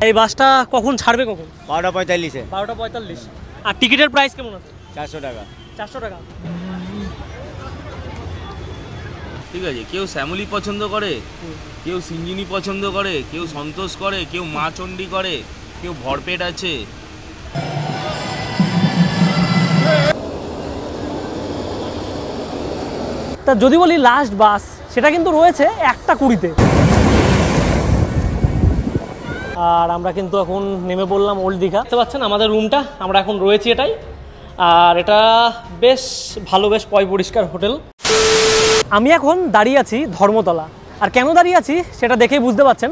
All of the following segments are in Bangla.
এই বাসটা কখন ছাড়বে কখন? 12:45-এ। 12:45। আর টিকিটের প্রাইস কেমন আছে? 400 টাকা। 400 টাকা। ঠিক আছে, কেউ শ্যামলী পছন্দ করে, কেউ সিঞ্জিনি পছন্দ করে, কেউ সন্তোষ করে, কেউ মা চণ্ডী করে, কেউ ভরপেট আছে। তা যদি বলি লাস্ট বাস, সেটা কিন্তু রয়েছে 1:20-তে। আর আমরা কিন্তু এখন নেমে পড়লাম ওল্ড দীঘা। দেখতে পাচ্ছেন আমাদের রুমটা, আমরা এখন রয়েছি এটাই। আর এটা বেশ ভালো, বেশ পরিষ্কার হোটেল। আমি এখন দাঁড়িয়ে আছি ধর্মতলা। আর কেন দাঁড়িয়ে আছি সেটা দেখেই বুঝতে পারছেন।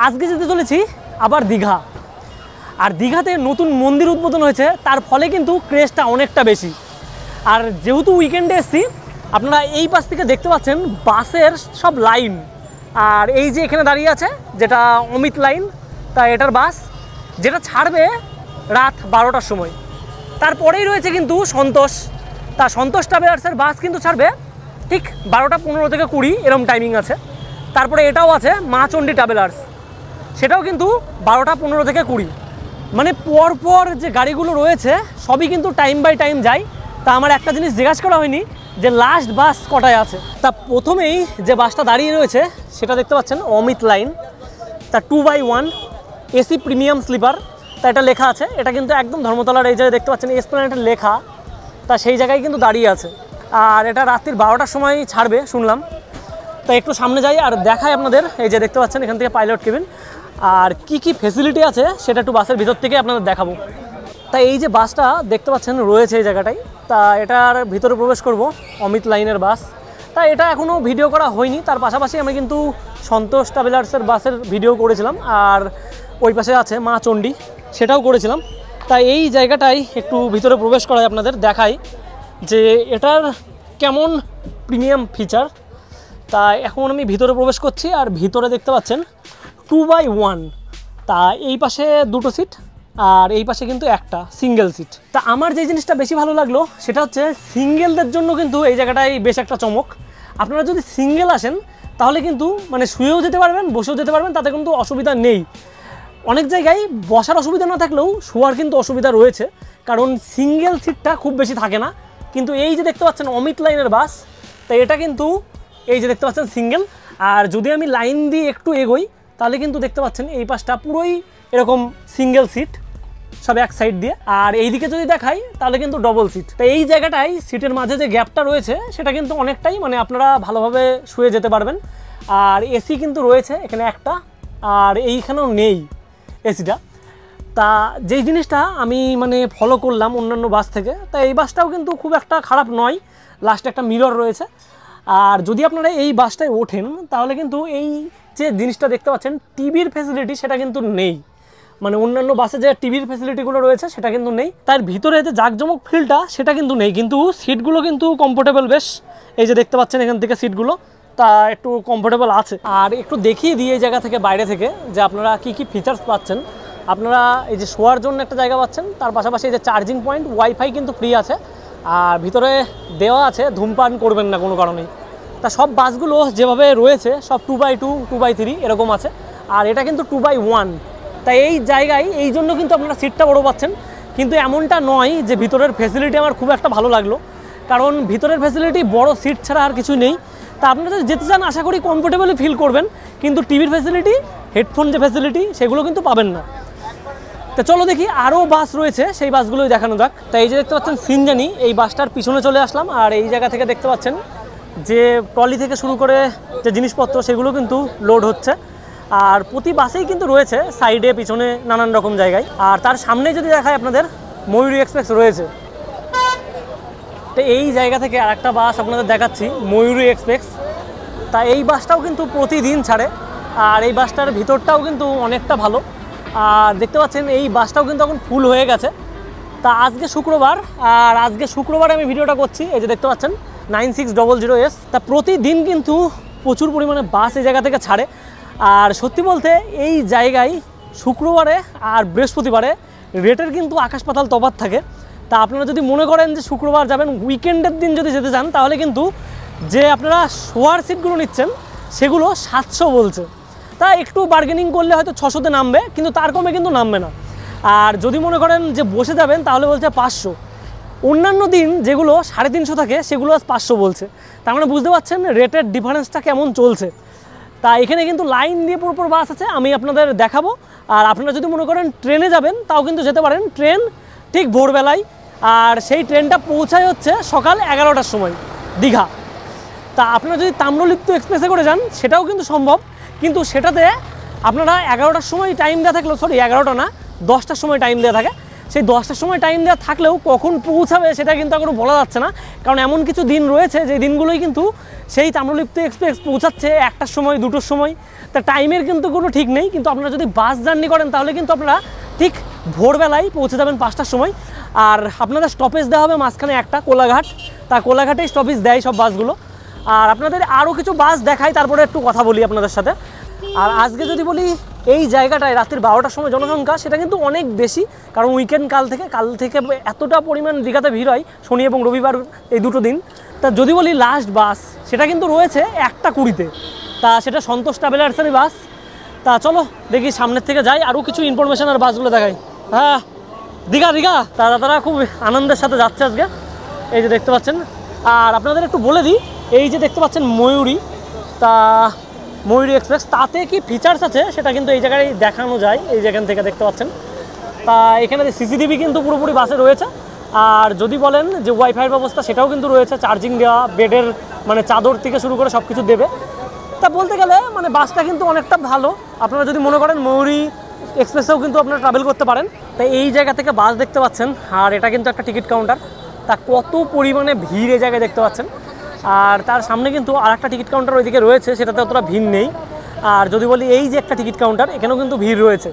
আজকে যেতে চলেছি আবার দীঘা। আর দীঘাতে নতুন মন্দির উদ্বোধন হয়েছে, তার ফলে কিন্তু ক্রেজটা অনেকটা বেশি। আর যেহেতু উইকেন্ডে এসেছি, আপনারা এই পাশ থেকে দেখতে পাচ্ছেন বাসের সব লাইন। আর এই যে এখানে দাঁড়িয়ে আছে যেটা অমিত লাইন, তা এটার বাস যেটা ছাড়বে রাত 12টার সময়। তারপরেই রয়েছে কিন্তু সন্তোষ। তা সন্তোষ ট্রাভেলার্সের বাস কিন্তু ছাড়বে ঠিক 12:15 থেকে 20 এরকম টাইমিং আছে। তারপরে এটাও আছে মা চণ্ডী ট্রাভেলার্স, সেটাও কিন্তু 12:15 থেকে 20। মানে পরপর যে গাড়িগুলো রয়েছে সবই কিন্তু টাইম বাই টাইম যায়। তা আমার একটা জিনিস জিজ্ঞাসা করা হয়নি যে লাস্ট বাস কটায় আছে। তা প্রথমেই যে বাসটা দাঁড়িয়ে রয়েছে সেটা দেখতে পাচ্ছেন অমিত লাইন। তা 2/1 এসি প্রিমিয়াম স্লিপার। তা এটা লেখা আছে, এটা কিন্তু একদম ধর্মতলার এই জায়গায় দেখতে পাচ্ছেন এসপ্ল্যানেডের লেখা। তা সেই জায়গায় কিন্তু দাঁড়িয়ে আছে। আর এটা রাত্রির 12টার সময় ছাড়বে শুনলাম। তা একটু সামনে যাই আর দেখাই আপনাদের। এই যে দেখতে পাচ্ছেন এখান থেকে পাইলট কেবিন। আর কি কি ফেসিলিটি আছে সেটা একটু বাসের ভিতর থেকে আপনাদের দেখাবো। তা এই যে বাসটা দেখতে পাচ্ছেন রয়েছে এই জায়গাটায়, তা এটার ভিতরে প্রবেশ করব, অমিত লাইনের বাস। তা এটা এখনও ভিডিও করা হয়নি। তার পাশাপাশি আমি কিন্তু সন্তোষ ট্রাভেলার্সের বাসের ভিডিও করেছিলাম। আর ওই পাশে আছে মা চণ্ডী, সেটাও করেছিলাম। তা এই জায়গাটায় একটু ভিতরে প্রবেশ করায় আপনাদের দেখাই যে এটার কেমন প্রিমিয়াম ফিচার। তা এখন আমি ভিতরে প্রবেশ করছি। আর ভিতরে দেখতে পাচ্ছেন 2/1। তা এই পাশে 2টো সিট আর এই পাশে কিন্তু একটা সিঙ্গেল সিট। তা আমার যে জিনিসটা বেশি ভালো লাগলো সেটা হচ্ছে সিঙ্গেলদের জন্য কিন্তু এই জায়গাটায় বেশ একটা চমক। আপনারা যদি সিঙ্গেল আসেন তাহলে কিন্তু মানে শুয়েও যেতে পারবেন, বসেও যেতে পারবেন, তাতে কিন্তু অসুবিধা নেই। অনেক জায়গায় বসার অসুবিধা না থাকলেও শোয়ার কিন্তু অসুবিধা রয়েছে, কারণ সিঙ্গেল সিটটা খুব বেশি থাকে না। কিন্তু এই যে দেখতে পাচ্ছেন অমিত লাইনের বাস, তাই এটা কিন্তু এই যে দেখতে পাচ্ছেন সিঙ্গেল। আর যদি আমি লাইন দিয়ে একটু এগোই তাহলে কিন্তু দেখতে পাচ্ছেন এই পাশটা পুরোই এরকম সিঙ্গেল সিট, সব এক সাইড দিয়ে। আর এইদিকে যদি দেখাই তাহলে কিন্তু ডবল সিট। তো এই জায়গাটায় সিটের মাঝে যে গ্যাপটা রয়েছে সেটা কিন্তু অনেকটাই মানে আপনারা ভালোভাবে শুয়ে যেতে পারবেন। আর এসি কিন্তু রয়েছে এখানে একটা, আর এইখানেও নেই এসিটা। তা যেই জিনিসটা আমি মানে ফলো করলাম অন্যান্য বাস থেকে, তা এই বাসটাও কিন্তু খুব একটা খারাপ নয়। লাস্টে একটা মিরর রয়েছে। আর যদি আপনারা এই বাসটায় ওঠেন তাহলে কিন্তু এই যে জিনিসটা দেখতে পাচ্ছেন টিভির ফ্যাসিলিটি সেটা কিন্তু নেই। মানে অন্যান্য বাসে যে টিভির ফ্যাসিলিটিগুলো রয়েছে সেটা কিন্তু নেই। তার ভিতরে যে জাঁকজমক ফিলটা সেটা কিন্তু নেই, কিন্তু সিটগুলো কিন্তু কমফোর্টেবল বেশ। এই যে দেখতে পাচ্ছেন এখান থেকে সিটগুলো তা একটু কমফোর্টেবল আছে। আর একটু দেখিয়ে দিই এই জায়গা থেকে বাইরে থেকে যে আপনারা কি কি ফিচার্স পাচ্ছেন। আপনারা এই যে শোয়ার জন্য একটা জায়গা পাচ্ছেন, তার পাশাপাশি এই যে চার্জিং পয়েন্ট, ওয়াইফাই কিন্তু ফ্রি আছে। আর ভিতরে দেওয়া আছে ধূমপান করবেন না কোনো কারণেই। তা সব বাসগুলো যেভাবে রয়েছে সব 2/2, 2/3 এরকম আছে। আর এটা কিন্তু 2/1। তাই এই জায়গায় এই জন্য কিন্তু আপনারা সিটটা বড় পাচ্ছেন। কিন্তু এমনটা নয় যে ভিতরের ফ্যাসিলিটি আমার খুব একটা ভালো লাগলো, কারণ ভিতরের ফ্যাসিলিটি বড় সিট ছাড়া আর কিছুই নেই। তা আপনারা যদি যেতে চান আশা করি কমফোর্টেবলি ফিল করবেন, কিন্তু টিভির ফ্যাসিলিটি, হেডফোন যে ফ্যাসিলিটি সেগুলো কিন্তু পাবেন না। তো চলো দেখি আরও বাস রয়েছে, সেই বাসগুলোই দেখানো যাক। তাই এই যে দেখতে পাচ্ছেন সিনজানি, এই বাসটার পিছনে চলে আসলাম। আর এই জায়গা থেকে দেখতে পাচ্ছেন যে ট্রলি থেকে শুরু করে যে জিনিসপত্র সেগুলো কিন্তু লোড হচ্ছে। আর প্রতি বাসেই কিন্তু রয়েছে সাইডে পিছনে নানান রকম জায়গায়। আর তার সামনে যদি দেখায় আপনাদের ময়ূরী এক্সপ্রেস রয়েছে। তো এই জায়গা থেকে আরেকটা বাস আপনাদের দেখাচ্ছি, ময়ূরী এক্সপ্রেস। তা এই বাসটাও কিন্তু প্রতিদিন ছাড়ে। আর এই বাসটার ভিতরটাও কিন্তু অনেকটা ভালো। আর দেখতে পাচ্ছেন এই বাসটাও কিন্তু এখন ফুল হয়ে গেছে। তা আজকে শুক্রবার, আর আজকে শুক্রবারে আমি ভিডিওটা করছি। এই যে দেখতে পাচ্ছেন 9600S। তা প্রতিদিন কিন্তু প্রচুর পরিমাণে বাস এই জায়গা থেকে ছাড়ে। আর সত্যি বলতে এই জায়গায় শুক্রবারে আর বৃহস্পতিবারে রেটের কিন্তু আকাশ পাতাল তফাৎ থাকে। তা আপনারা যদি মনে করেন যে শুক্রবার যাবেন, উইকেন্ডের দিন যদি যেতে চান, তাহলে কিন্তু যে আপনারা শোয়ার সিটগুলো নিচ্ছেন সেগুলো 700 বলছে। তা একটু বার্গেনিং করলে হয়তো 600-তে নামবে, কিন্তু তার কমে কিন্তু নামবে না। আর যদি মনে করেন যে বসে যাবেন তাহলে বলছে 500। অন্যান্য দিন যেগুলো 350 থাকে সেগুলো আজ 500 বলছে। তার মানে বুঝতে পারছেন রেটের ডিফারেন্সটা কেমন চলছে। তা এখানে কিন্তু লাইন দিয়ে পরপর বাস আছে, আমি আপনাদের দেখাবো। আর আপনারা যদি মনে করেন ট্রেনে যাবেন তাও কিন্তু যেতে পারেন, ট্রেন ঠিক ভোরবেলায়, আর সেই ট্রেনটা পৌঁছায় হচ্ছে সকাল 11টার সময় দীঘা। তা আপনারা যদি তাম্রলিপ্ত এক্সপ্রেসে করে যান সেটাও কিন্তু সম্ভব, কিন্তু সেটাতে আপনারা 11টার সময় টাইম দেওয়া থাকলেও, সরি 11টা না 10টার সময় টাইম দেওয়া থাকে, সেই 10টার সময় টাইম দেওয়া থাকলেও কখন পৌঁছাবে সেটা কিন্তু এখনও বলা যাচ্ছে না। কারণ এমন কিছু দিন রয়েছে যে দিনগুলোই কিন্তু সেই তাম্রলিপ্ত এক্সপ্রেস পৌঁছাচ্ছে 1টার সময় 2টোর সময়, তা টাইমের কিন্তু কোনো ঠিক নেই। কিন্তু আপনারা যদি বাস জার্নি করেন তাহলে কিন্তু আপনারা ঠিক ভোরবেলায় পৌঁছে যাবেন 5টার সময়। আর আপনাদের স্টপেজ দেওয়া হবে মাঝখানে একটা কোলাঘাট, তা কোলাঘাটেই স্টপেজ দেয় সব বাসগুলো। আর আপনাদের আরও কিছু বাস দেখাই, তারপরে একটু কথা বলি আপনাদের সাথে। আর আজকে যদি বলি এই জায়গাটায় রাত্রির 12টার সময় জনসংখ্যা সেটা কিন্তু অনেক বেশি, কারণ উইকেন্ড কাল থেকে এতটা পরিমাণ দীঘাতে ভিড় হয় শনি এবং রবিবার এই দুটো দিন। তা যদি বলি লাস্ট বাস সেটা কিন্তু রয়েছে 1:20-তে, তা সেটা সন্তোষ ট্রাভেলার্সেরই বাস। তা চলো দেখি সামনের থেকে যাই, আরও কিছু ইনফরমেশন আর বাসগুলো দেখাই। হ্যাঁ দীঘা তা দাদারা খুব আনন্দের সাথে যাচ্ছে আজকে, এই যে দেখতে পাচ্ছেন। আর আপনাদের একটু বলে দিই, এই যে দেখতে পাচ্ছেন ময়ূরী, তা ময়ূরী এক্সপ্রেস, তাতে কি ফিচার্স আছে সেটা কিন্তু এই জায়গায় দেখানো যায়, এই যেখান থেকে দেখতে পাচ্ছেন। তা এখানে সিসিটিভি কিন্তু পুরোপুরি বাসে রয়েছে। আর যদি বলেন যে ওয়াইফাইয়ের ব্যবস্থা সেটাও কিন্তু রয়েছে, চার্জিং দেওয়া, বেডের মানে চাদর থেকে শুরু করে সব কিছু দেবে। তা বলতে গেলে মানে বাসটা কিন্তু অনেকটা ভালো। আপনারা যদি মনে করেন ময়ূরী এক্সপ্রেসেও কিন্তু আপনারা ট্রাভেল করতে পারেন। তাই এই জায়গা থেকে বাস দেখতে পাচ্ছেন, আর এটা কিন্তু একটা টিকিট কাউন্টার। তা কত পরিমাণে ভিড় এই জায়গায় দেখতে পাচ্ছেন। আর তার সামনে কিন্তু আরেকটা টিকিট কাউন্টার ওইদিকে রয়েছে, সেটাতে অতটা ভিড় নেই। আর যদি বলি এই যে একটা টিকিট কাউন্টার, এখানেও কিন্তু ভিড় রয়েছে।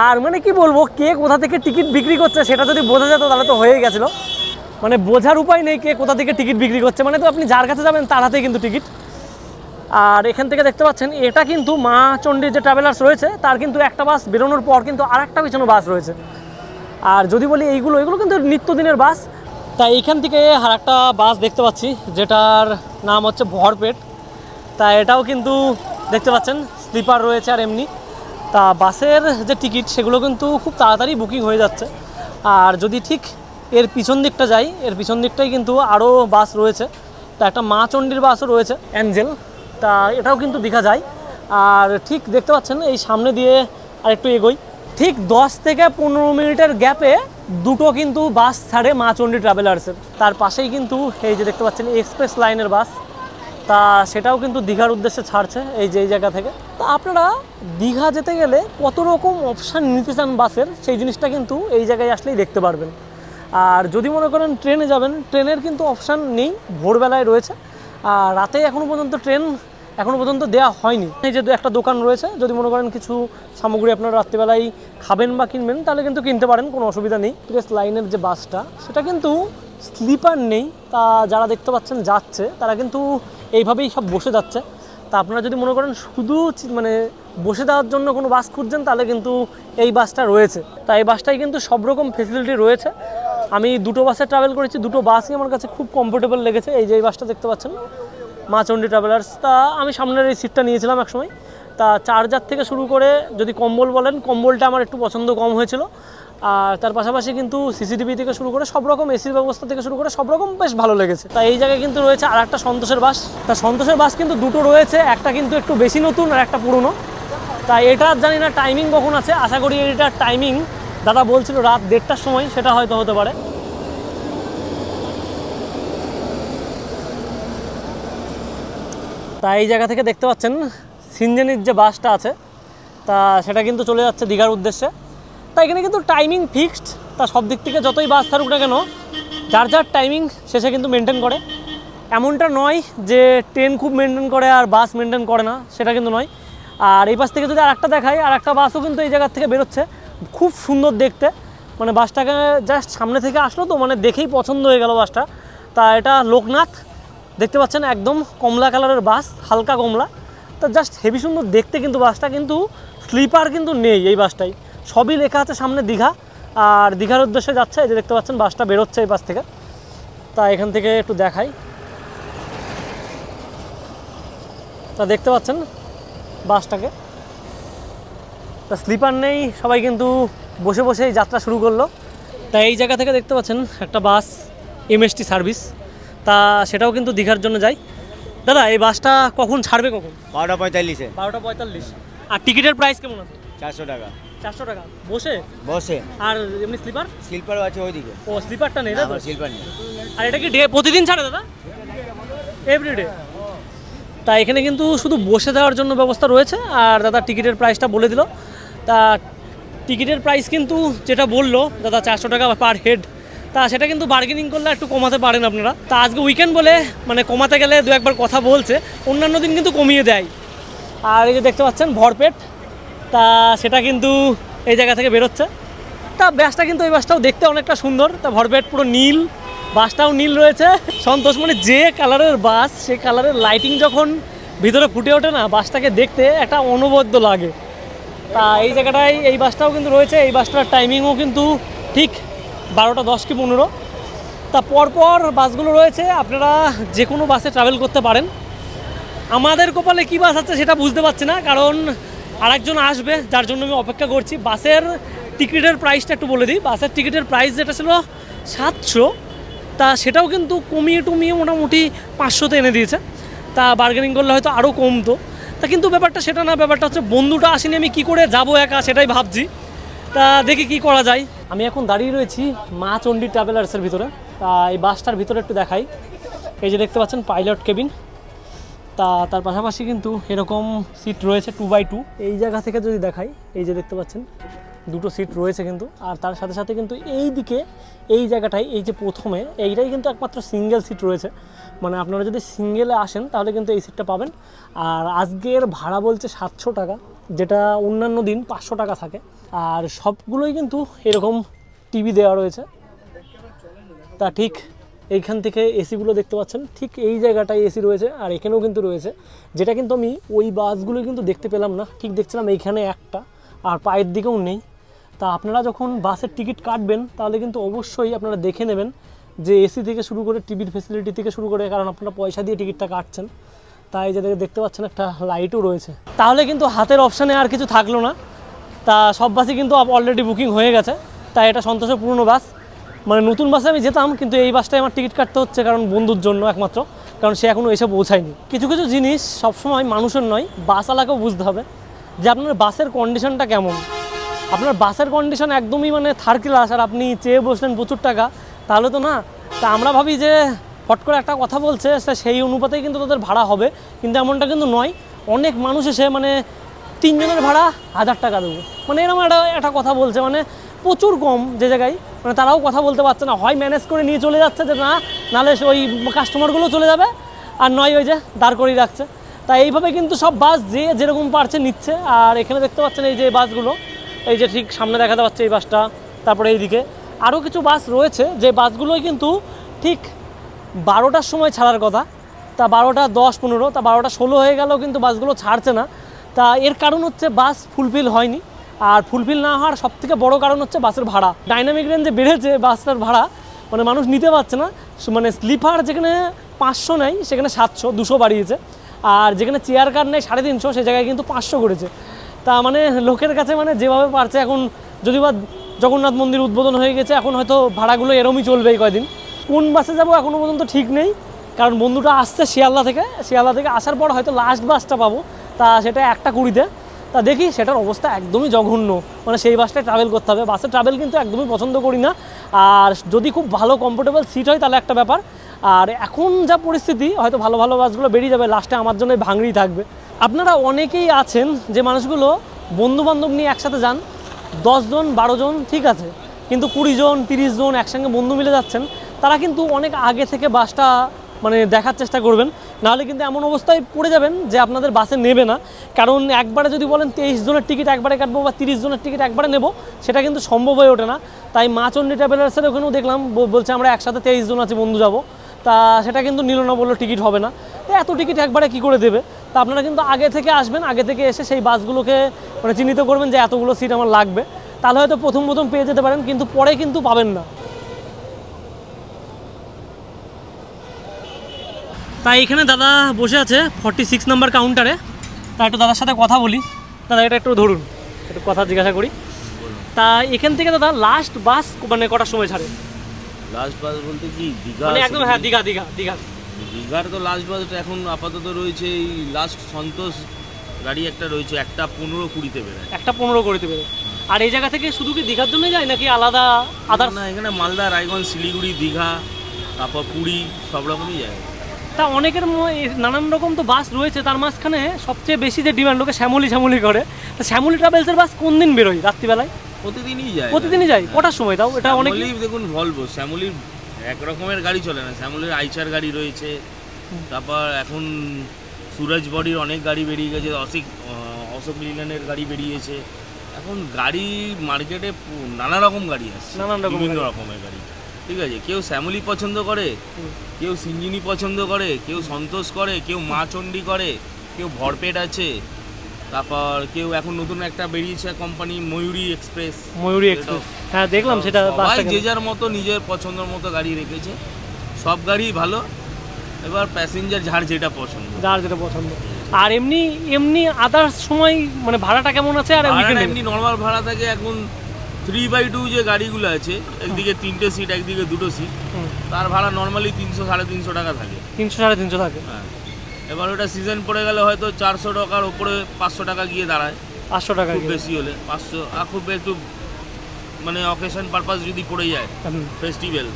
আর মানে কি বলবো, কে কোথা থেকে টিকিট বিক্রি করছে সেটা যদি বোঝা যেত তাহলে তো হয়ে গেছিলো। মানে বোঝার উপায় নেই কে কোথা থেকে টিকিট বিক্রি করছে, মানে তো আপনি যার কাছে যাবেন তার হাতেই কিন্তু টিকিট। আর এখান থেকে দেখতে পাচ্ছেন এটা কিন্তু মা চণ্ডীর যে ট্রাভেলার্স রয়েছে তার কিন্তু একটা বাস বেরোনোর পর কিন্তু আরেকটা পিছনে বাস রয়েছে। আর যদি বলি এগুলো কিন্তু নিত্যদিনের বাস। তাই এইখান থেকে আর একটা বাস দেখতে পাচ্ছি যেটার নাম হচ্ছে ভরপেট। তা এটাও কিন্তু দেখতে পাচ্ছেন স্লিপার রয়েছে আর এমনি। তা বাসের যে টিকিট সেগুলো কিন্তু খুব তাড়াতাড়ি বুকিং হয়ে যাচ্ছে। আর যদি ঠিক এর পিছন দিকটা যাই, এর পিছন দিকটাই কিন্তু আরও বাস রয়েছে। তা একটা মা চণ্ডীর বাসও রয়েছে, অ্যাঞ্জেল। তা এটাও কিন্তু দীঘা যায়। আর ঠিক দেখতে পাচ্ছেন এই সামনে দিয়ে আর একটু এগোই, ঠিক 10 থেকে 15 মিনিটের গ্যাপে দুটো কিন্তু বাস ছাড়ে মা চণ্ডী ট্রাভেলার্সের। তার পাশেই কিন্তু এই যে দেখতে পাচ্ছেন এক্সপ্রেস লাইনের বাস, তা সেটাও কিন্তু দীঘার উদ্দেশ্যে ছাড়ছে এই যে এই জায়গা থেকে। তা আপনারা দীঘা যেতে গেলে কত রকম অপশান নিতে চান বাসের, সেই জিনিসটা কিন্তু এই জায়গায় আসলেই দেখতে পারবেন। আর যদি মনে করেন ট্রেনে যাবেন, ট্রেনের কিন্তু অপশান নেই, ভোরবেলায় রয়েছে। আর রাতে এখনও পর্যন্ত দেওয়া হয়নি। এই যে একটা দোকান রয়েছে, যদি মনে করেন কিছু সামগ্রী আপনারা রাত্রিবেলায় খাবেন বা কিনবেন তাহলে কিন্তু কিনতে পারেন, কোনো অসুবিধা নেই। এক্সপ্রেস লাইনের যে বাসটা সেটা কিন্তু স্লিপার নেই, তা যারা দেখতে পাচ্ছেন যাচ্ছে তারা কিন্তু এইভাবেই সব বসে যাচ্ছে। তা আপনারা যদি মনে করেন শুধু মানে বসে দেওয়ার জন্য কোনো বাস খুঁজছেন তাহলে কিন্তু এই বাসটা রয়েছে। তা এই বাসটাই কিন্তু সব রকম ফেসিলিটি রয়েছে। আমি দুটো বাসে ট্রাভেল করেছি, দুটো বাসই আমার কাছে খুব কমফোর্টেবল লেগেছে। এই যে এই বাসটা দেখতে পাচ্ছেন মা চণ্ডী ট্রাভেলার্স, তা আমি সামনের এই সিটটা নিয়েছিলাম একসময়। তা চার্জার থেকে শুরু করে যদি কম্বল বলেন, কম্বলটা আমার একটু পছন্দ কম হয়েছিল। আর তার পাশাপাশি কিন্তু সিসিটিভি থেকে শুরু করে সব রকম এসির ব্যবস্থা থেকে শুরু করে সব রকম বেশ ভালো লেগেছে। তা এই জায়গায় কিন্তু রয়েছে আর একটা সন্তোষের বাস। তা সন্তোষের বাস কিন্তু দুটো রয়েছে, একটা কিন্তু একটু বেশি নতুন আর একটা পুরনো। তা এটার জানি না টাইমিং কখন আছে, আশা করি এটার টাইমিং দাদা বলছিল রাত 1:30টার সময়, সেটা হয়তো হতে পারে। তা এই জায়গা থেকে দেখতে পাচ্ছেন সিনজেনির যে বাসটা আছে তা সেটা কিন্তু চলে যাচ্ছে দীঘার উদ্দেশ্যে। তা এখানে কিন্তু টাইমিং ফিক্সড, তা সব দিক থেকে যতই বাস থাকুক না কেন যার যার টাইমিং শেষে কিন্তু মেনটেন করে। এমনটা নয় যে ট্রেন খুব মেনটেন করে আর বাস মেনটেন করে না, সেটা কিন্তু নয়। আর এই পাশ থেকে যদি আরেকটা দেখাই, আর একটা বাসও কিন্তু এই জায়গার থেকে বেরোচ্ছে, খুব সুন্দর দেখতে। মানে বাসটাকে জাস্ট সামনে থেকে আসলো তো মানে দেখেই পছন্দ হয়ে গেল বাসটা। তা এটা লোকনাথ, দেখতে পাচ্ছেন একদম কমলা কালারের বাস, হালকা কমলা। তা জাস্ট হেভি সুন্দর দেখতে কিন্তু বাসটা, কিন্তু স্লিপার কিন্তু নেই এই বাসটাই। সবই লেখা আছে সামনে দীঘা, আর দীঘার উদ্দেশ্যে যাচ্ছে। এই যে দেখতে পাচ্ছেন বাসটা বেরোচ্ছে এই বাস থেকে। তা এখান থেকে একটু দেখাই, তা দেখতে পাচ্ছেন বাসটাকে। তা স্লিপার নেই, সবাই কিন্তু বসে বসেই যাত্রা শুরু করলো। তাই এই জায়গা থেকে দেখতে পাচ্ছেন একটা বাস এমএসটি সার্ভিস, তা সেটাও কিন্তু দীঘার জন্য যায়। দাদা এই বাসটা কখন ছাড়বে কখন? 12:45-এ। 12:45। আর টিকিটের প্রাইস কেমন আছে? 400 টাকা। 400 টাকা বসে বসে। আর এমনি স্লিপার? স্লিপারও আছে ওইদিকে। ও স্লিপারটা নেই না? স্লিপার নেই। আর এটা কি প্রতিদিন ছাড়ে দাদা? এভরিডে। তা এখানে কিন্তু শুধু বসে যাওয়ার জন্য ব্যবস্থা রয়েছে। আর দাদা টিকিটের প্রাইসটা বলে দিল। তা টিকিটের প্রাইস কিন্তু যেটা বললো দাদা 400 টাকা পার হেড, তা সেটা কিন্তু বার্গেনিং করলে একটু কমাতে পারেন আপনারা। তা আজকে উইকেন্ড বলে মানে কমাতে গেলে দু একবার কথা বলছে, অন্যান্য দিন কিন্তু কমিয়ে দেয়। আর এই যে দেখতে পাচ্ছেন ভরপেট, তা সেটা কিন্তু এই জায়গা থেকে বেরোচ্ছে। তা বাসটা কিন্তু এই বাসটাও দেখতে অনেকটা সুন্দর। তা ভরপেট পুরো নীল, বাসটাও নীল রয়েছে। সন্তোষ মানে যে কালারের বাস, সেই কালারের লাইটিং যখন ভিতরে ফুটে ওঠে না, বাসটাকে দেখতে একটা অনবদ্য লাগে। তা এই জায়গাটায় এই বাসটাও কিন্তু রয়েছে। এই বাসটার টাইমিংও কিন্তু ঠিক 12:10 কি 15। তা পরপর বাসগুলো রয়েছে, আপনারা যে কোনো বাসে ট্রাভেল করতে পারেন। আমাদের কপালে কী বাস আছে সেটা বুঝতে পারছি না, কারণ আরেকজন আসবে যার জন্য আমি অপেক্ষা করছি। বাসের টিকিটের প্রাইসটা একটু বলে দিই। বাসের টিকিটের প্রাইস যেটা ছিল 700, তা সেটাও কিন্তু কমিয়ে টমিয়ে মোটামুটি 500-তে এনে দিয়েছে। তা বার্গেনিং করলে হয়তো আরও কমতো। তা কিন্তু ব্যাপারটা সেটা না, ব্যাপারটা হচ্ছে বন্ধুটা আসেনি, আমি কি করে যাব একা সেটাই ভাবছি। তা দেখি কি করা যায়। আমি এখন দাঁড়িয়ে রয়েছি মা চণ্ডী ট্রাভেলার্সের ভিতরে। তা এই বাসটার ভিতরে একটু দেখাই। এই যে দেখতে পাচ্ছেন পাইলট কেবিন, তা তার পাশাপাশি কিন্তু এরকম সিট রয়েছে 2x2। এই জায়গা থেকে যদি দেখাই, এই যে দেখতে পাচ্ছেন দুটো সিট রয়েছে কিন্তু। আর তার সাথে সাথে কিন্তু এই দিকে এই জায়গাটায় এই যে প্রথমে এইটাই কিন্তু একমাত্র সিঙ্গেল সিট রয়েছে। মানে আপনারা যদি সিঙ্গেলে আসেন তাহলে কিন্তু এই সিটটা পাবেন। আর আজকের ভাড়া বলছে 700 টাকা, যেটা অন্যান্য দিন 500 টাকা থাকে। আর সবগুলোই কিন্তু এরকম টিভি দেওয়া রয়েছে। তা ঠিক এইখান থেকে এসিগুলো দেখতে পাচ্ছেন, ঠিক এই জায়গাটায় এসি রয়েছে। আর এখানেও কিন্তু রয়েছে, যেটা কিন্তু আমি ওই বাসগুলো কিন্তু দেখতে পেলাম না। ঠিক দেখছিলাম এইখানে একটা, আর পায়ের দিকেও নেই। তা আপনারা যখন বাসের টিকিট কাটবেন তাহলে কিন্তু অবশ্যই আপনারা দেখে নেবেন যে এসি থেকে শুরু করে টিভির ফেসিলিটি থেকে শুরু করে, কারণ আপনারা পয়সা দিয়ে টিকিটটা কাটছেন। তাই যে দেখতে পাচ্ছেন একটা লাইটও রয়েছে। তাহলে কিন্তু হাতের অপশানে আর কিছু থাকলো না। তা সব বাসই কিন্তু অলরেডি বুকিং হয়ে গেছে। তাই এটা সন্তোষের পুরনো বাস। মানে নতুন বাসে আমি যেতাম, কিন্তু এই বাসটায় আমার টিকিট কাটতে হচ্ছে, কারণ বন্ধুর জন্য একমাত্র, কারণ সে এখনও এসে পৌঁছায়নি। কিছু কিছু জিনিস সবসময় মানুষের নয়, বাসওয়ালাকেও বুঝতে হবে যে আপনার বাসের কন্ডিশনটা কেমন। আপনার বাসের কন্ডিশন একদমই মানে থার্ড ক্লাস, আর আপনি চেয়ে বসলেন প্রচুর টাকা, তাহলে তো না। তা আমরা ভাবি যে হট করে একটা কথা বলছে, সেই অনুপাতেই কিন্তু তাদের ভাড়া হবে, কিন্তু এমনটা কিন্তু নয়। অনেক মানুষ এসে মানে 3 জনের ভাড়া 1000 টাকা দেবো, মানে এরকম একটা কথা বলছে, মানে প্রচুর কম যে জায়গায়। মানে তারাও কথা বলতে পারছে না, হয় ম্যানেজ করে নিয়ে চলে যাচ্ছে যে না, নাহলে ওই কাস্টমারগুলো চলে যাবে, আর নয় ওই যে দাঁড় করিয়ে রাখছে। তাই এইভাবে কিন্তু সব বাস যে যেরকম পারছে নিচ্ছে। আর এখানে দেখতে পাচ্ছেন এই যে বাসগুলো, এই যে ঠিক সামনে দেখাতে পাচ্ছে এই বাসটা, তারপরে এইদিকে আরও কিছু বাস রয়েছে, যে বাসগুলোই কিন্তু ঠিক 12টার সময় ছাড়ার কথা। তা 12:10, 15, তা 12:16 হয়ে গেলেও কিন্তু বাসগুলো ছাড়ছে না। তা এর কারণ হচ্ছে বাস ফুলফিল হয়নি। আর ফুলফিল না হওয়ার সবথেকে বড় কারণ হচ্ছে বাসের ভাড়া। ডাইনামিক রেঞ্জে বেড়েছে বাসটার ভাড়া, মানে মানুষ নিতে পারছে না। মানে স্লিপার যেখানে 500 নেয় সেখানে 700, 200 বাড়িয়েছে। আর যেখানে চেয়ার কার নেয় 350, সেই জায়গায় কিন্তু 500 করেছে। তা মানে লোকের কাছে মানে যেভাবে পারছে, এখন যদি বা জগন্নাথ মন্দির উদ্বোধন হয়ে গেছে, এখন হয়তো ভাড়াগুলো এরমই চলবে এই কয়দিন। কোন বাসে যাব এখনও পর্যন্ত ঠিক নেই, কারণ বন্ধুটা আসছে শিয়ালদা থেকে আসার পর হয়তো লাস্ট বাসটা পাবো, তা সেটা 1:20-তে। তা দেখি, সেটার অবস্থা একদমই জঘন্য, মানে সেই বাসটায় ট্রাভেল করতে হবে। বাসে ট্রাভেল কিন্তু একদমই পছন্দ করি না। আর যদি খুব ভালো কমফোর্টেবল সিট হয় তাহলে একটা ব্যাপার। আর এখন যা পরিস্থিতি, হয়তো ভালো ভালো বাসগুলো বেরিয়ে যাবে, লাস্টে আমার জন্য ভাঙড়ি থাকবে। আপনারা অনেকেই আছেন যে মানুষগুলো বন্ধুবান্ধব নিয়ে একসাথে যান, 10 জন 12 জন ঠিক আছে, কিন্তু 20 জন 30 জন একসঙ্গে বন্ধু মিলে যাচ্ছেন, তারা কিন্তু অনেক আগে থেকে বাসটা মানে দেখার চেষ্টা করবেন, নাহলে কিন্তু এমন অবস্থায় পড়ে যাবেন যে আপনাদের বাসে নেবে না। কারণ একবারে যদি বলেন 23 জনের টিকিট একবারে কাটবো বা 30 জনের টিকিট একবারে নেব, সেটা কিন্তু সম্ভব হয়ে ওঠে না। তাই মা চণ্ডী ট্রাভেলার্সের ওখানেও দেখলাম বলছে আমরা একসাথে 23 জন আছি বন্ধু যাব, তা সেটা কিন্তু নিল না, বললো টিকিট হবে না। এত টিকিট একবারে কি করে দেবে? তা আপনারা কিন্তু আগে থেকে আসবেন, আগে থেকে এসে সেই বাসগুলোকে মানে চিহ্নিত করবেন যে এতগুলো সিট আমার লাগবে, তাহলে হয়তো প্রথম পেয়ে যেতে পারেন, কিন্তু পরে কিন্তু পাবেন না। তাই এখানে দাদা বসে আছে 46 নম্বর কাউন্টারে। তা একটু দাদার সাথে কথা বলি। দাদা এটা একটু ধরুন, একটু কথা জিজ্ঞাসা করি। তা এখান থেকে দাদা লাস্ট বাস মানে কটার সময় ছাড়ে? লাস্ট বাস বলতে কি দীঘা, মানে একদম হ্যাঁ দীঘা দীঘা দীঘা দীঘার তো লাস্ট বাসটা এখন আপাতত রয়েছে এই লাস্ট সন্তোষ গাড়ি একটা রয়েছে, 1:15-20 বেরোয়। 1:15 বেরোয়। আর এই জায়গা থেকে শুধু কি দীঘার জন্য যায় নাকি আলাদা আদার? না, এখানে মালদা, রায়গঞ্জ, শিলিগুড়ি, দীঘা, তারপর পুরী সব রকমই যায়। তা অনেকের নানান রকম তো বাস রয়েছে, তার মাঝখানে সবচেয়ে বেশি যে ডিমান্ড লোকে শ্যামলি করে, তা শ্যামলি ট্রাভেলসের বাস কোন দিন বেরোয় রাত্রিবেলায়? প্রতিদিনই যায়। প্রতিদিনই যায়? কটার সময় তাও? এটা অনেক দেখুন ভলভো শ্যামলির এক রকমের গাড়ি চলে না, শ্যামলির আইচার গাড়ি রয়েছে, তারপর এখন সুরজ বডির অনেক গাড়ি বেরিয়ে গেছে, অশোক লিল্যান্ডের গাড়ি বেরিয়েছে। এখন গাড়ি মার্কেটে নানা রকম গাড়ি আসছে, বিভিন্ন রকমের গাড়ি। ঠিক আছে, কেউ শ্যামলি পছন্দ করে, কেউ সিঞ্জিনি পছন্দ করে, কেউ সন্তোষ করে, কেউ মা চণ্ডী করে, কেউ ভরপেট আছে, তারপর কেউ এখন নতুন একটা বেরিয়েছে কোম্পানি ময়ূরী এক্সপ্রেস। হ্যাঁ দেখলাম সেটা। যে যার মতো নিজের পছন্দের মতো গাড়ি রেখেছে, সব গাড়ি ভালো। এবার প্যাসেঞ্জার যার যেটা পছন্দ। আর এমনি এমনি আদার্স সময় মানে ভাড়াটা কেমন আছে? আর এমনি নর্মাল ভাড়া থাকে এখন 3/2 যে গাড়িগুলো আছে, একদিকে 3টে সিট একদিকে 2টো সিট, তার ভাড়া নর্মালি 300-350 টাকা থাকে। 300-350 থাকে। হ্যাঁ, এবার ওটা সিজন পড়ে গেলে হয়তো 400 টাকার উপরে 500 টাকা গিয়ে দাঁড়ায়। 500 টাকা খুব বেশি হলে 500, আর খুব একটু মানে অকেশন পারপাস যদি পড়ে যায়, ফেস্টিভ্যাল,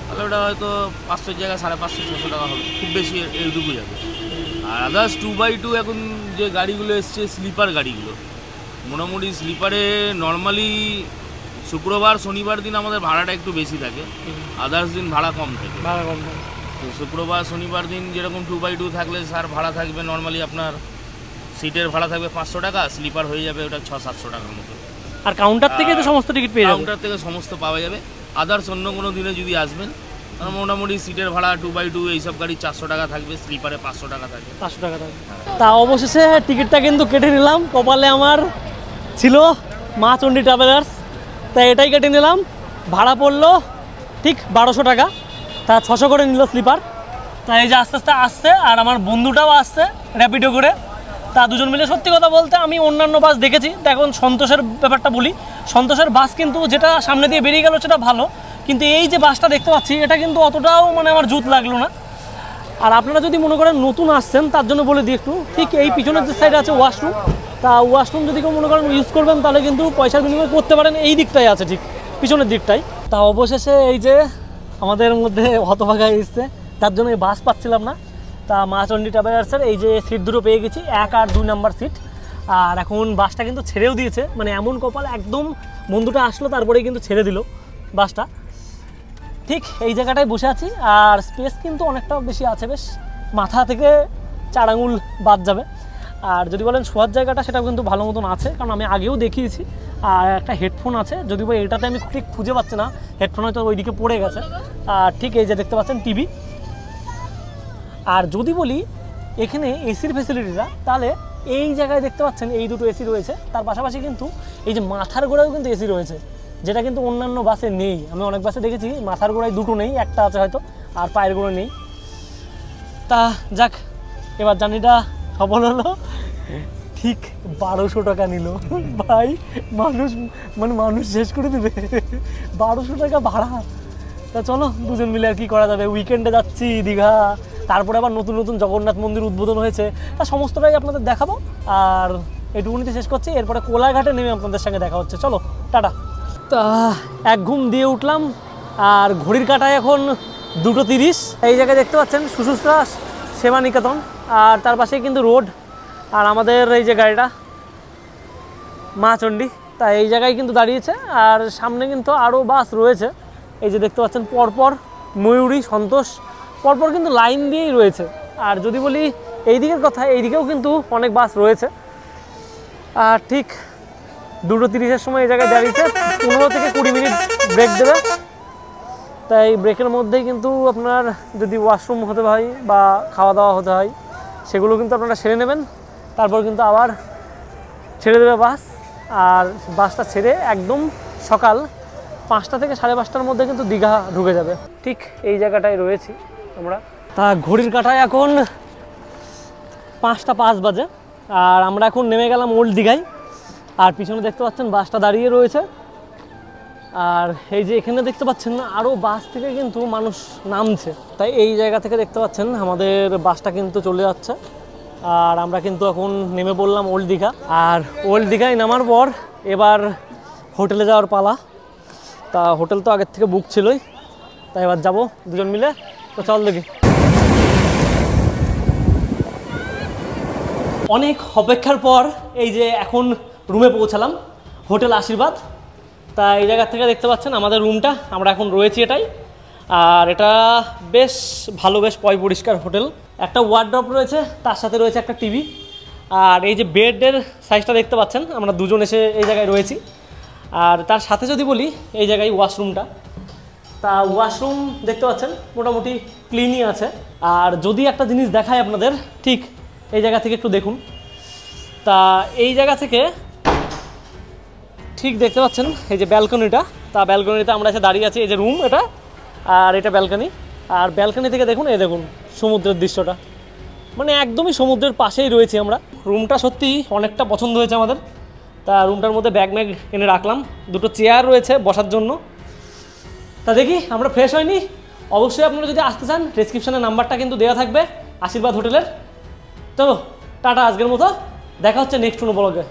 তাহলে ওটা হয়তো 500 জায়গায় 550-600 টাকা হবে, খুব বেশি এইটুকু যাবে। আর আদার্স 2/2 এখন যে গাড়িগুলো এসছে স্লিপার গাড়িগুলো, মোটামুটি স্লিপারে নর্মালি শুক্রবার শনিবার দিন আমাদের ভাড়াটা একটু বেশি থাকে, আদার্স দিন ভাড়া কম থাকে। তো শুক্রবার শনিবার দিন যেরকম 2/2 থাকলে স্যার ভাড়া থাকবে নর্মালি আপনার সিটের ভাড়া থাকবে 500 টাকা, স্লিপার হয়ে যাবে ওটা 600-700 টাকার মতো। আর কাউন্টার থেকে তো সমস্ত টিকিট পেয়ে যাবে? কাউন্টার থেকে সমস্ত পাওয়া যাবে। আদার্স অন্য কোনো দিনে যদি আসবেন, মোটামুটি সিটের ভাড়া 2/2 এইসব গাড়ি 400 টাকা থাকবে, স্লিপারে 500 টাকা থাকবে। 500 টাকা থাকবে। তা অবশেষে টিকিটটা কিন্তু কেটে নিলাম, কপালে আমার ছিল মা চণ্ডী ট্রাভেলার্স, তাই এটাই কেটে নিলাম। ভাড়া পড়লো ঠিক 1200 টাকা, তা 600 করে নিল স্লিপার। তাই এই যে আস্তে আস্তে আসছে, আর আমার বন্ধুটাও আসছে র্যাপিডো করে। তা দুজন মিলে সত্যি কথা বলতে আমি অন্যান্য বাস দেখেছি। এখন সন্তোষের ব্যাপারটা বলি, সন্তোষের বাস কিন্তু যেটা সামনে দিয়ে বেরিয়ে গেল সেটা ভালো, কিন্তু এই যে বাসটা দেখতে পাচ্ছি এটা কিন্তু অতটাও মানে আমার জুত লাগলো না। আর আপনারা যদি মনে করেন নতুন আসছেন তার জন্য বলে দিই একটু, ঠিক এই পিছনের যে সাইডে আছে ওয়াশরুম, তা ওয়াশরুম যদি কেউ মনে করেন ইউজ করবেন তাহলে কিন্তু পয়সার বিনিময় করতে পারেন, এই দিকটাই আছে ঠিক পিছনের দিকটাই। তা অবশেষে এই যে আমাদের মধ্যে হতভাগা এসছে, তার জন্য এই বাস পাচ্ছিলাম না। তা মা চণ্ডী ট্রাভেলার্সের এই যে সিট দুটো পেয়ে গেছি, 1 আর 2 নাম্বার সিট। আর এখন বাসটা কিন্তু ছেড়েও দিয়েছে, মানে এমন কপাল, একদম বন্ধুটা আসলো তারপরেই কিন্তু ছেড়ে দিল বাসটা। ঠিক এই জায়গাটায় বসে আছি, আর স্পেস কিন্তু অনেকটা বেশি আছে, বেশ মাথা থেকে 4 আঙুল বাদ যাবে। আর যদি বলেন শোয়ার জায়গাটা, সেটাও কিন্তু ভালো মতন আছে, কারণ আমি আগেও দেখিয়েছি। আর একটা হেডফোন আছে, যদি বা এটাতে আমি ঠিক খুঁজে পাচ্ছি না, হেডফোন হয়তো ওইদিকে পড়ে গেছে। আর ঠিক এই যে দেখতে পাচ্ছেন টিভি। আর যদি বলি এখানে এসির ফেসিলিটিটা, তাহলে এই জায়গায় দেখতে পাচ্ছেন এই দুটো এসি রয়েছে, তার পাশাপাশি কিন্তু এই যে মাথার গোড়ায়ও কিন্তু এসি রয়েছে, যেটা কিন্তু অন্যান্য বাসে নেই। আমি অনেক বাসে দেখেছি মাথার গোড়ায় দুটো নেই, একটা আছে হয়তো, আর পায়ের গোড়ায় নেই। তা যাক, এবার জার্নিটা সফল হলো। ঠিক 1200 টাকা নিল ভাই, মানুষ শেষ করে দেবে। 1200 টাকা ভাড়া। তা চলো দুজন মিলে আর কি করা যাবে, উইকেন্ডে যাচ্ছি দীঘা, তারপরে আবার নতুন নতুন জগন্নাথ মন্দির উদ্বোধন হয়েছে, তা সমস্তটাই আপনাদের দেখাবো। আর এটুকুনিতে শেষ করছি, এরপরে কোলাঘাটে নেমে আপনাদের সঙ্গে দেখা হচ্ছে। চলো টাটা। তা এক ঘুম দিয়ে উঠলাম, আর ঘড়ির কাঁটায় এখন 2:30। এই জায়গায় দেখতে পাচ্ছেন সুশুশ্রা সেবা নিকেতন, আর তার পাশেই কিন্তু রোড, আর আমাদের এই যে গাড়িটা মা চণ্ডী, তা এই জায়গায় কিন্তু দাঁড়িয়েছে। আর সামনে কিন্তু আরও বাস রয়েছে, এই যে দেখতে পাচ্ছেন পরপর ময়ূরী, সন্তোষ, পরপর কিন্তু লাইন দিয়েই রয়েছে। আর যদি বলি এই দিকের কথা, এই দিকেও কিন্তু অনেক বাস রয়েছে। আর ঠিক 2:30-এর সময় এই জায়গায় দাঁড়িয়েছে, 15 থেকে 20 মিনিট ব্রেক দেবে। তাই ব্রেকের মধ্যেই কিন্তু আপনার যদি ওয়াশরুম হতে হয় বা খাওয়া দাওয়া হতে হয়, সেগুলো কিন্তু আপনারা সেরে নেবেন। তারপর কিন্তু আবার ছেড়ে দেবে বাস, আর বাসটা ছেড়ে একদম সকাল 5টা থেকে 5:30টার মধ্যে কিন্তু দীঘা ঢুকে যাবে। ঠিক এই জায়গাটায় রয়েছি আমরা। তা ঘড়ির কাঁটায় এখন 5টা 5 বাজে, আর আমরা এখন নেমে গেলাম ওল্ড দীঘায়। আর পিছনে দেখতে পাচ্ছেন বাসটা দাঁড়িয়ে রয়েছে। আর এই যে এখানে দেখতে পাচ্ছেন আরও বাস থেকে কিন্তু মানুষ নামছে, তাই এই জায়গা থেকে দেখতে পাচ্ছেন আমাদের বাসটা কিন্তু চলে যাচ্ছে। আর আমরা কিন্তু এখন নেমে পড়লাম ওল্ড দীঘা। আর ওল্ড দীঘায় নামার পর এবার হোটেলে যাওয়ার পালা। তা হোটেল তো আগের থেকে বুক ছিলই, তাই এবার যাবো দুজন মিলে। তো চল দেখি। অনেক অপেক্ষার পর এই যে এখন রুমে পৌঁছালাম, হোটেল আশীর্বাদ। তা এই জায়গা থেকে দেখতে পাচ্ছেন আমাদের রুমটা, আমরা এখন রয়েছি এটাই। আর এটা বেশ ভালো, বেশ পরিষ্কার হোটেল। একটা ওয়ার্ড্রপ রয়েছে, তার সাথে রয়েছে একটা টিভি। আর এই যে বেডের সাইজটা দেখতে পাচ্ছেন, আমরা দুজন এসে এই জায়গায় রয়েছি। আর তার সাথে যদি বলি এই জায়গায় ওয়াশরুমটা, তা ওয়াশরুম দেখতে পাচ্ছেন মোটামুটি ক্লিনই আছে। আর যদি একটা জিনিস দেখায় আপনাদের, ঠিক এই জায়গা থেকে একটু দেখুন। তা এই জায়গা থেকে ঠিক দেখতে পাচ্ছেন এই যে ব্যালকনিটা, তা ব্যালকনিতে আমরা এসে দাঁড়িয়ে আছি। এই যে রুম এটা, আর এটা ব্যালকনি। আর ব্যালকনি থেকে দেখুন, এই দেখুন সমুদ্রের দৃশ্যটা, মানে একদমই সমুদ্রের পাশেই রয়েছি আমরা। রুমটা সত্যি অনেকটা পছন্দ হয়েছে আমাদের। তা রুমটার মধ্যে ব্যাগ ম্যাগ এনে রাখলাম, দুটো চেয়ার রয়েছে বসার জন্য। তা দেখি, আমরা ফ্রেশ হয়নি। অবশ্যই আপনারা যদি আসতে চান, ডেসক্রিপশনে নাম্বারটা কিন্তু দেওয়া থাকবে আশীর্বাদ হোটেলের। চলো টাটা, আজকের মতো দেখা হচ্ছে নেক্সট কোনো ব্লগে।